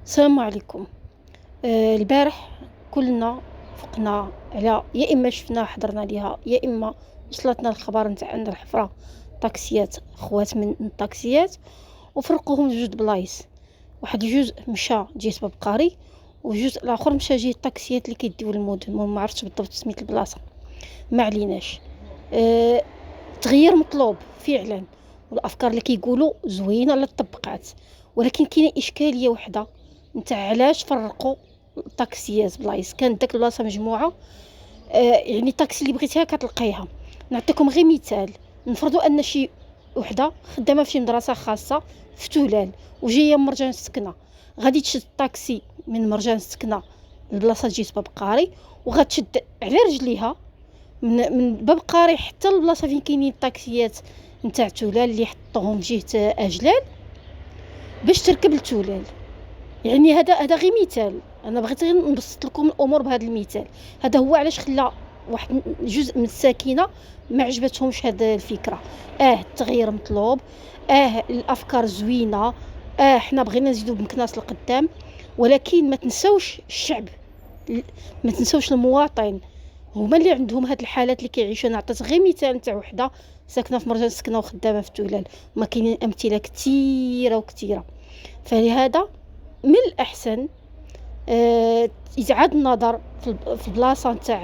السلام عليكم. البارح كلنا فقنا على يا اما شفنا حضرنا ليها، يا اما وصلتنا الخبر نتاع ان الحفره طاكسيات خوات من الطاكسيات وفرقوهم لجوج بلايص. واحد الجزء مشى جهه بابقاري، والجزء الاخر مشى جهه الطاكسيات اللي كيديو للمدن. المهم ما عرفتش بالضبط سميت البلاصه، ما عليناش. أه تغيير مطلوب فعلا، والافكار اللي كيقولوا زوينه لا طبقات، ولكن كاينه اشكاليه وحده نتاع علاش فرقوا الطاكسيات بلايص. كانت داك البلاصه مجموعه، يعني الطاكسي اللي بغيتيها كتلقيها. نعطيكم غير مثال. نفرضوا ان شي وحده خدامه في شي مدرسه خاصه في تولال وجايه من مرجان السكنه، غادي تشد الطاكسي من مرجان السكنه لبلاصه جيت بابقاري، وغتشد على رجليها من باب قاري حتى البلاصه فين كاينين الطاكسيات نتاع تولال اللي حطوهم في جهه اجلال باش تركب لتولال. يعني هذا غير مثال، انا بغيت غير نبسط لكم الامور بهذا المثال. هذا هو علاش خلى واحد جزء من الساكنه ما عجبتهمش هذه الفكره. التغيير مطلوب، الافكار زوينه، حنا بغينا نزيدو بمكناس القدام، ولكن ما تنسوش الشعب، ما تنسوش المواطن. هما اللي عندهم هاد الحالات اللي كيعيشوا. انا عطيت غير مثال نتاع وحده ساكنه في مرجان سكنه وخدامه في تولال، وما كاينين امثله كثيره وكثيره. فلهذا من الاحسن إعادة النظر في البلاصة نتاع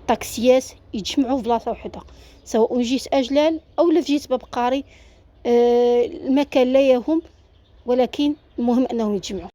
الطاكسيات، يتجمعوا في بلاصة وحدة، سواء جهة أجلال أو في جهة بابقاري. المكان لا يهم، ولكن المهم أنهم يتجمعوا.